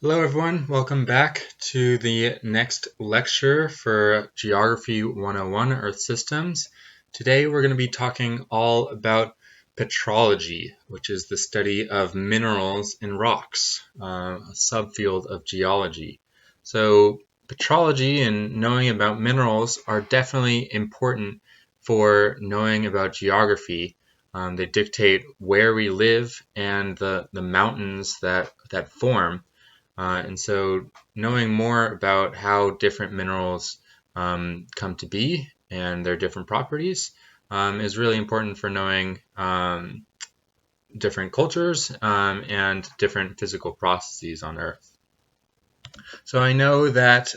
Hello everyone, welcome back to the next lecture for Geography 101 Earth Systems. Today we're going to be talking all about petrology, which is the study of minerals in rocks, a subfield of geology. So petrology and knowing about minerals are definitely important for knowing about geography. They dictate where we live and the mountains that form. And so knowing more about how different minerals come to be and their different properties is really important for knowing different cultures and different physical processes on Earth. So I know that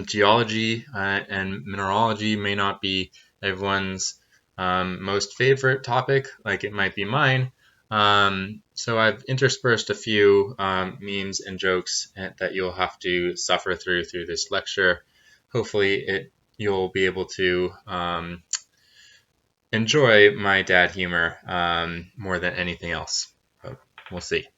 geology and mineralogy may not be everyone's most favorite topic, like it might be mine. So I've interspersed a few memes and jokes that you'll have to suffer through this lecture. Hopefully you'll be able to enjoy my dad humor more than anything else. But we'll see.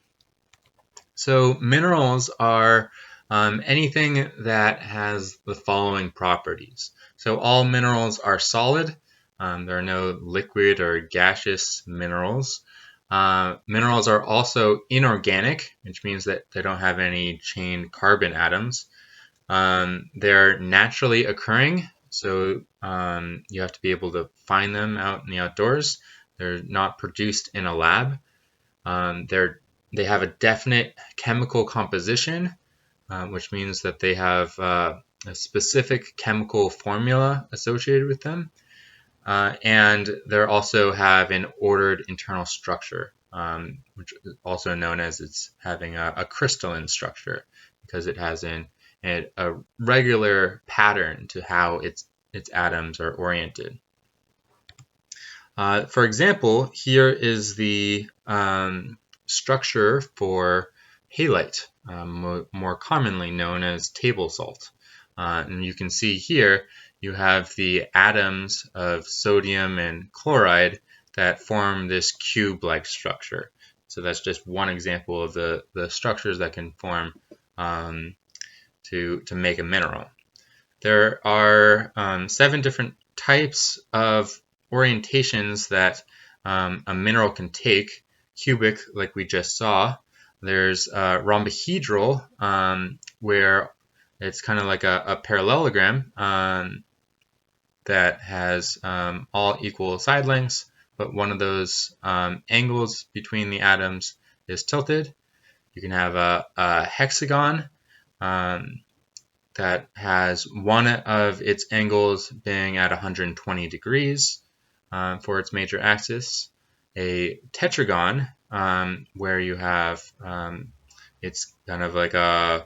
So minerals are anything that has the following properties. So all minerals are solid. There are no liquid or gaseous minerals. Minerals are also inorganic, which means that they don't have any chain carbon atoms. They're naturally occurring, so you have to be able to find them out in the outdoors. They're not produced in a lab. They have a definite chemical composition, which means that they have a specific chemical formula associated with them. And they also have an ordered internal structure, which is also known as it's having a crystalline structure because it has a regular pattern to how its atoms are oriented. For example, here is the structure for halite, more commonly known as table salt. And you can see here you have the atoms of sodium and chloride that form this cube-like structure. So that's just one example of the structures that can form to make a mineral. There are 7 different types of orientations that a mineral can take. Cubic, like we just saw. There's rhombohedral, where it's kind of like a parallelogram that has all equal side lengths, but one of those angles between the atoms is tilted. You can have a hexagon that has one of its angles being at 120 degrees for its major axis. A tetragon, where you have it's kind of like a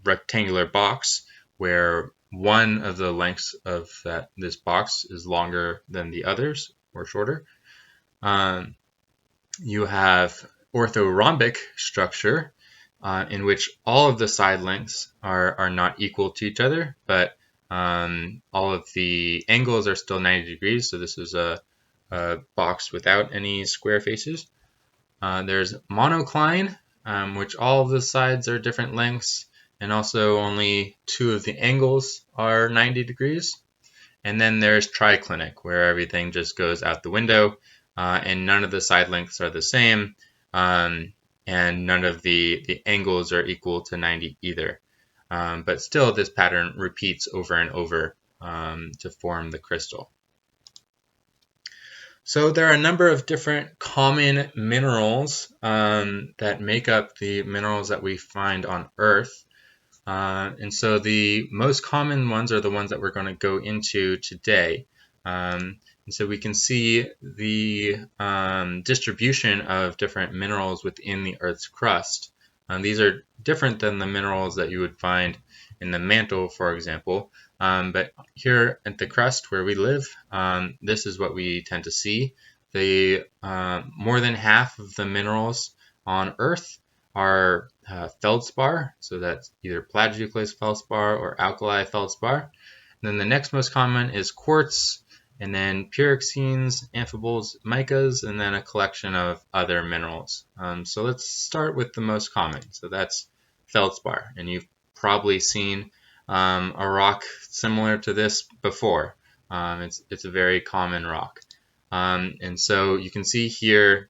rectangular box where one of the lengths of this box is longer than the others or shorter. You have orthorhombic structure, in which all of the side lengths are not equal to each other, but all of the angles are still 90 degrees. So this is a box without any square faces. There's monocline, which all of the sides are different lengths, and also only 2 of the angles are 90 degrees. And then there's triclinic, where everything just goes out the window, and none of the side lengths are the same, and none of the angles are equal to 90 either. But still, this pattern repeats over and over to form the crystal. So there are a number of different common minerals that make up the minerals that we find on Earth. And so the most common ones are the ones that we're going to go into today. And so we can see the distribution of different minerals within the Earth's crust. These are different than the minerals that you would find in the mantle, for example. But here at the crust where we live, this is what we tend to see. More than half of the minerals on Earth are Feldspar, so that's either plagioclase feldspar or alkali feldspar. And then the next most common is quartz, and then pyroxenes, amphiboles, micas, and then a collection of other minerals. So let's start with the most common. So that's feldspar, and you've probably seen a rock similar to this before. It's a very common rock. And so you can see here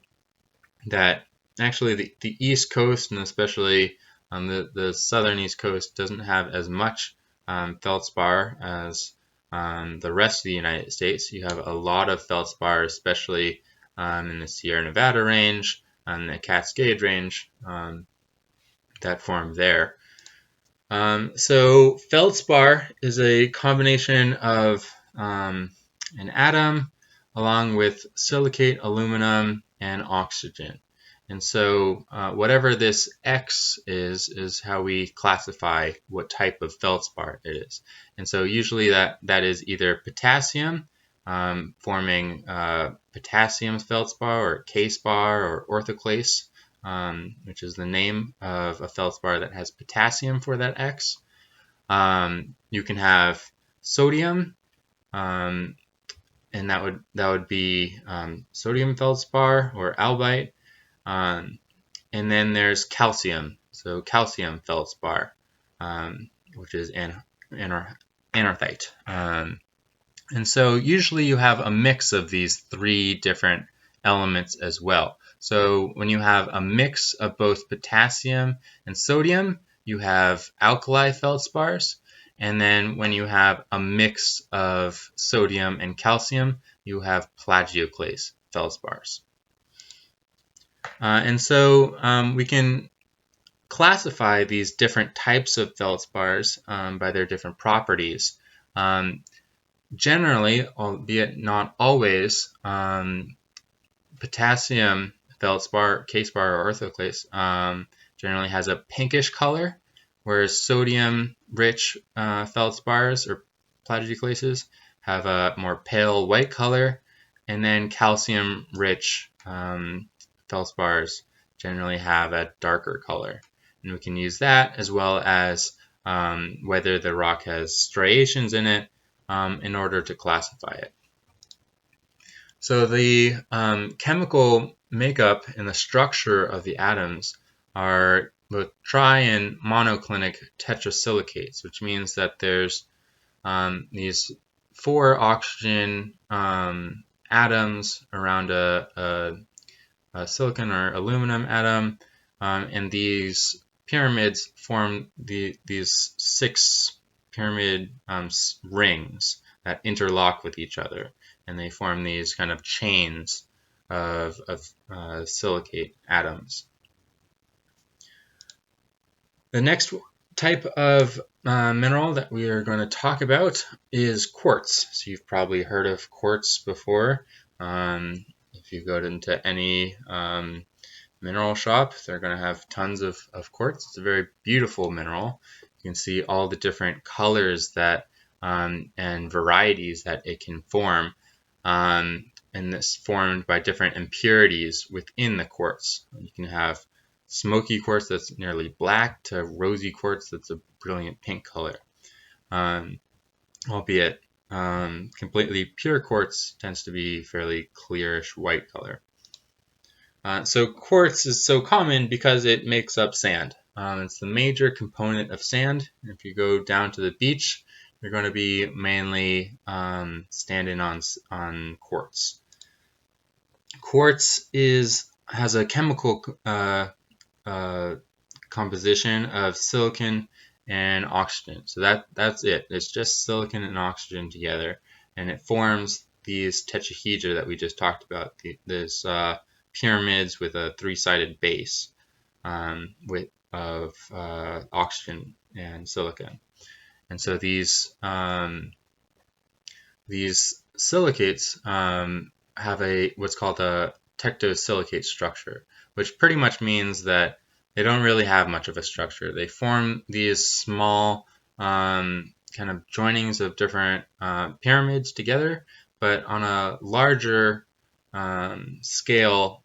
that actually the East Coast, and especially the southern East Coast, doesn't have as much feldspar as the rest of the United States. You have a lot of feldspar, especially in the Sierra Nevada range and the Cascade range that form there. So feldspar is a combination of an atom along with silicate, aluminum, and oxygen. And so whatever this X is how we classify what type of feldspar it is. And so usually that is either potassium, forming potassium feldspar or K-spar or orthoclase, which is the name of a feldspar that has potassium for that X. You can have sodium, and that would be sodium feldspar or albite. And then there's calcium, so calcium feldspar, which is anorthite. And so usually you have a mix of these three different elements as well. So when you have a mix of both potassium and sodium, you have alkali feldspars. And then when you have a mix of sodium and calcium, you have plagioclase feldspars. And so we can classify these different types of feldspars by their different properties. Generally, albeit not always, potassium feldspar, K-spar, or orthoclase generally has a pinkish color, whereas sodium-rich feldspars or plagioclases have a more pale white color, and then calcium-rich feldspars generally have a darker color. And we can use that as well as whether the rock has striations in it in order to classify it. So the chemical makeup and the structure of the atoms are both tri- and monoclinic tetrasilicates, which means that there's these 4 oxygen atoms around a silicon or aluminum atom, and these pyramids form these 6 pyramid rings that interlock with each other, and they form these kind of chains of silicate atoms. The next type of mineral that we are going to talk about is quartz. So you've probably heard of quartz before. If you go into any mineral shop, they're going to have tons of quartz. It's a very beautiful mineral. You can see all the different colors that and varieties that it can form, and this formed by different impurities within the quartz. You can have smoky quartz that's nearly black to rosy quartz that's a brilliant pink color. Albeit completely pure quartz tends to be fairly clearish white color. So quartz is so common because it makes up sand. It's the major component of sand. If you go down to the beach, you're going to be mainly standing on quartz. Quartz has a chemical composition of silicon and oxygen. So that's it. It's just silicon and oxygen together, and it forms these tetrahedra that we just talked about. This pyramids with a 3-sided base of oxygen and silicon. And so these silicates have what's called a tectosilicate structure, which pretty much means that they don't really have much of a structure. They form these small kind of joinings of different pyramids together, but on a larger scale,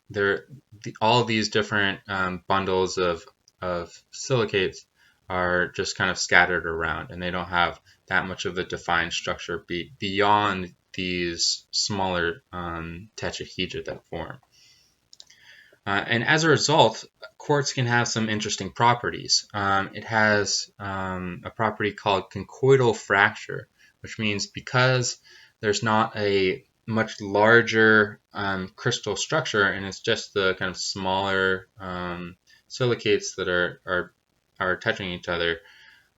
all these different bundles of silicates are just kind of scattered around, and they don't have that much of a defined structure beyond these smaller tetrahedra that form. And as a result, quartz can have some interesting properties. It has a property called conchoidal fracture, which means because there's not a much larger crystal structure and it's just the kind of smaller silicates that are touching each other,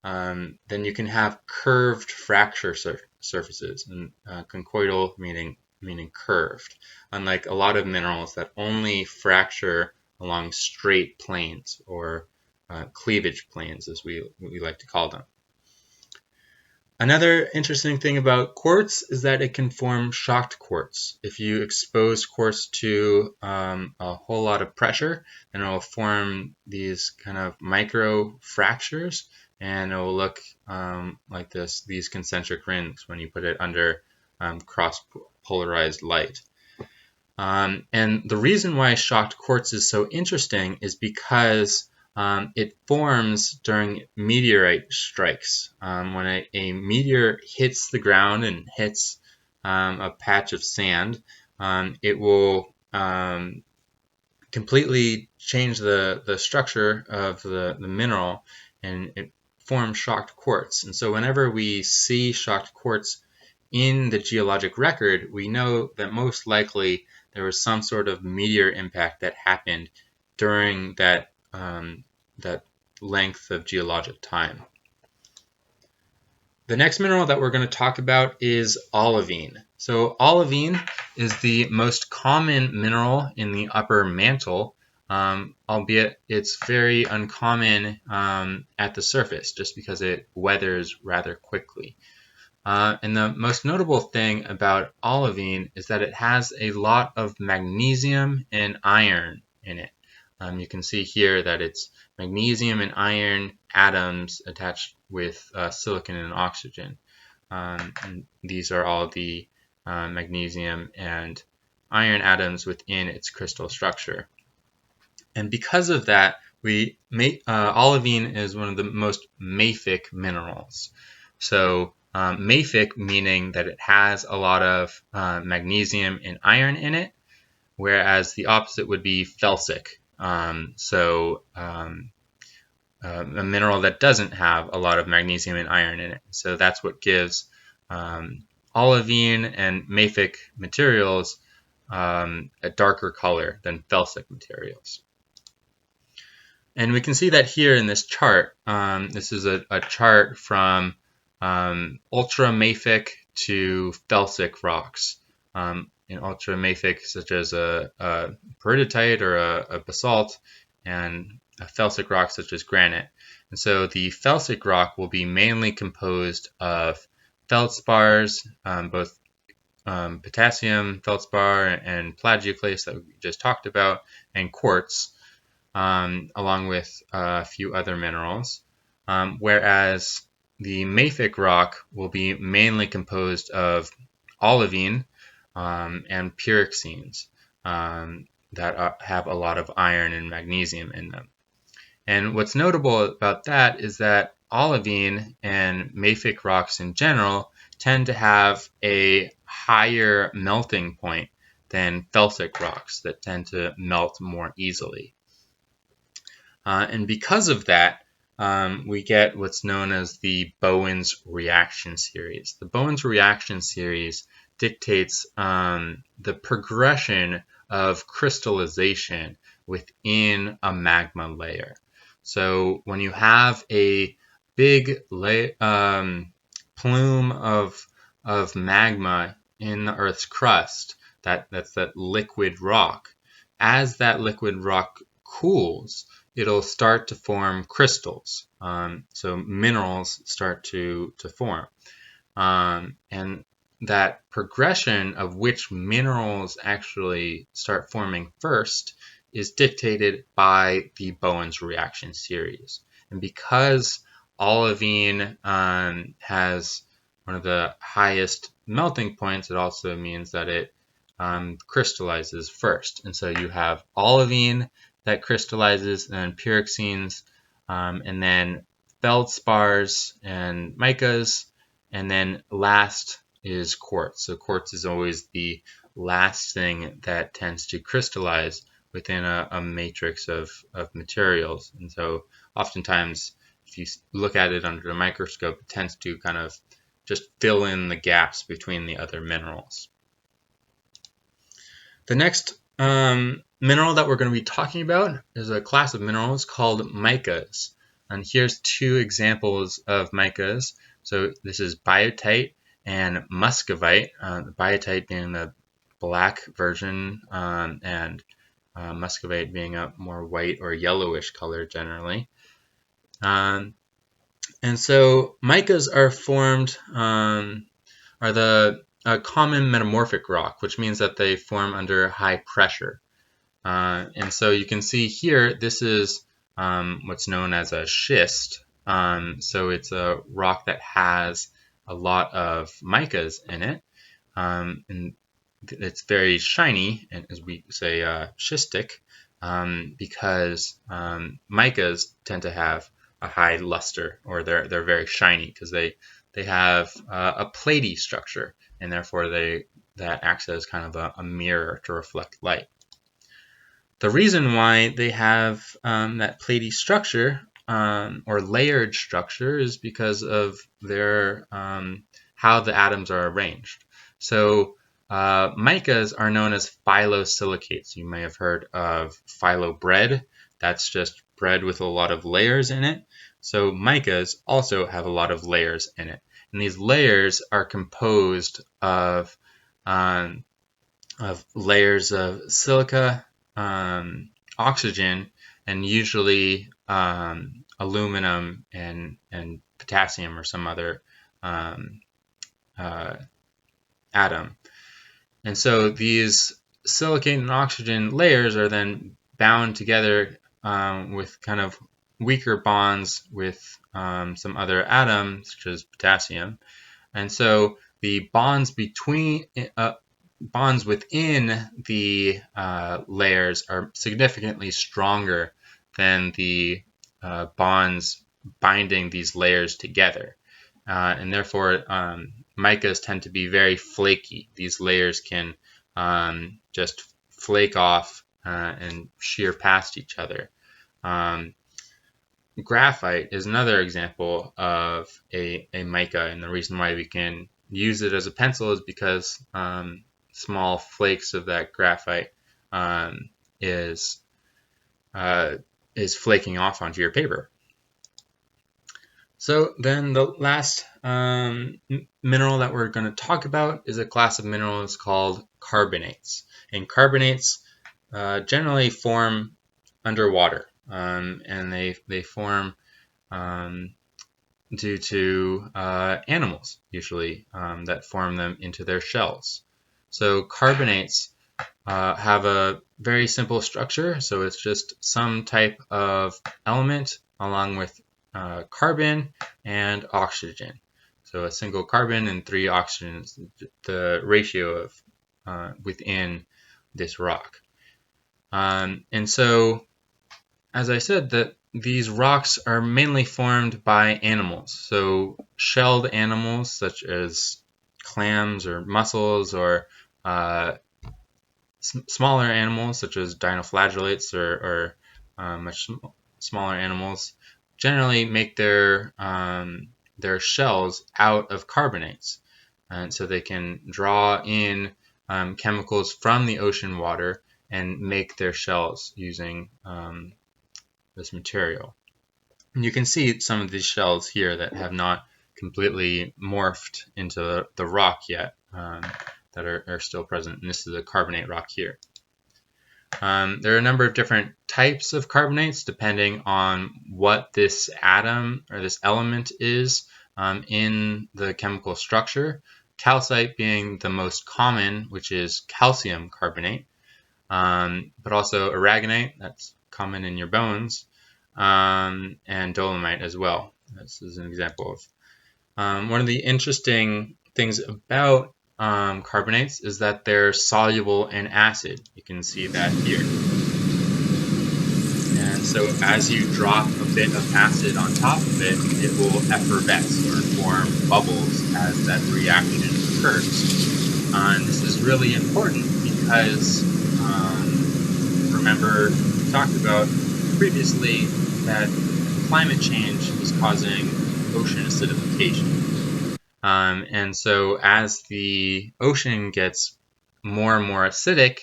then you can have curved fracture surfaces, and conchoidal meaning curved, unlike a lot of minerals that only fracture along straight planes or cleavage planes, as we like to call them. Another interesting thing about quartz is that it can form shocked quartz. If you expose quartz to a whole lot of pressure, then it will form these kind of micro fractures, and it will look like these concentric rings when you put it under cross-polarized light. And the reason why shocked quartz is so interesting is because it forms during meteorite strikes. When a meteor hits the ground and hits a patch of sand, it will completely change the structure of the mineral, and it forms shocked quartz. And so whenever we see shocked quartz in the geologic record, we know that most likely there was some sort of meteor impact that happened during that length of geologic time. The next mineral that we're going to talk about is olivine. So olivine is the most common mineral in the upper mantle, albeit it's very uncommon at the surface just because it weathers rather quickly. And the most notable thing about olivine is that it has a lot of magnesium and iron in it. You can see here that it's magnesium and iron atoms attached with silicon and oxygen. And these are all the magnesium and iron atoms within its crystal structure. And because of that, olivine is one of the most mafic minerals. So mafic meaning that it has a lot of magnesium and iron in it, whereas the opposite would be felsic. A mineral that doesn't have a lot of magnesium and iron in it. So that's what gives olivine and mafic materials a darker color than felsic materials. And we can see that here in this chart. This is a chart from ultramafic to felsic rocks. In ultramafic, such as a peridotite or a basalt, and a felsic rock such as granite. And so the felsic rock will be mainly composed of feldspars, both potassium feldspar and plagioclase that we just talked about, and quartz, along with a few other minerals. Whereas the mafic rock will be mainly composed of olivine and pyroxenes that have a lot of iron and magnesium in them. And what's notable about that is that olivine and mafic rocks in general tend to have a higher melting point than felsic rocks that tend to melt more easily. And because of that, we get what's known as the Bowen's reaction series. The Bowen's reaction series dictates the progression of crystallization within a magma layer. So when you have a big plume of magma in the Earth's crust, that's that liquid rock, as that liquid rock cools, it'll start to form crystals. So minerals start to form. And that progression of which minerals actually start forming first is dictated by the Bowen's reaction series. And because olivine has one of the highest melting points, it also means that it crystallizes first. And so you have olivine that crystallizes, and then pyroxenes, and then feldspars and micas, and then last is quartz. So quartz is always the last thing that tends to crystallize within a matrix of materials. And so oftentimes, if you look at it under the microscope, it tends to kind of just fill in the gaps between the other minerals. The next mineral that we're going to be talking about is a class of minerals called micas. And here's two examples of micas. So this is biotite and muscovite, the biotite being the black version, and muscovite being a more white or yellowish color generally. And so micas are formed, a common metamorphic rock, which means that they form under high pressure. And so you can see here, this is what's known as a schist. So it's a rock that has a lot of micas in it. And it's very shiny, and as we say, schistic, because micas tend to have a high luster, or they're very shiny because they have a platy structure, and therefore that acts as kind of a mirror to reflect light. The reason why they have that platy structure or layered structure is because of their how the atoms are arranged. So micas are known as phyllosilicates. You may have heard of phyllo bread. That's just bread with a lot of layers in it. So micas also have a lot of layers in it. And these layers are composed of layers of silica, oxygen, and usually aluminum and potassium or some other atom. And so these silicate and oxygen layers are then bound together with kind of weaker bonds with some other atoms, such as potassium. And so the bonds within the layers are significantly stronger than the bonds binding these layers together. And therefore, micas tend to be very flaky. These layers can just flake off and shear past each other. Graphite is another example of a mica, and the reason why we can use it as a pencil is because small flakes of that graphite is flaking off onto your paper. So then the last mineral that we're going to talk about is a class of minerals called carbonates. And carbonates generally form underwater, and they form due to animals, usually, that form them into their shells. So carbonates have a very simple structure. So it's just some type of element along with carbon and oxygen. So a single carbon and 3 oxygens, the ratio of within this rock. And so, as I said, that these rocks are mainly formed by animals. So shelled animals such as clams or mussels, or smaller animals such as dinoflagellates or much smaller animals generally make their shells out of carbonates, and so they can draw in chemicals from the ocean water and make their shells using this material. And you can see some of these shells here that have not completely morphed into the rock yet, that are still present, and this is a carbonate rock here. There are a number of different types of carbonates depending on what this atom or this element is in the chemical structure. Calcite being the most common, which is calcium carbonate, but also aragonite, that's common in your bones, and dolomite as well. This is an example of one of the interesting things about carbonates is that they're soluble in acid. You can see that here. And so as you drop a bit of acid on top of it, it will effervesce or form bubbles as that reaction occurs. And this is really important because remember, we talked about previously that climate change is causing ocean acidification. And so as the ocean gets more and more acidic,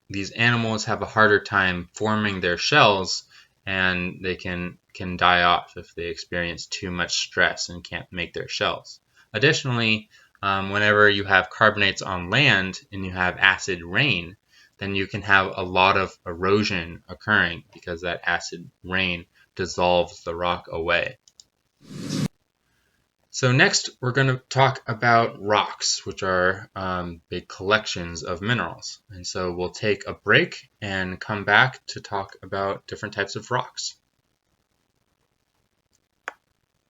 these animals have a harder time forming their shells, and they can die off if they experience too much stress and can't make their shells. Additionally, whenever you have carbonates on land and you have acid rain, then you can have a lot of erosion occurring because that acid rain dissolves the rock away. So next, we're going to talk about rocks, which are big collections of minerals. And so we'll take a break and come back to talk about different types of rocks.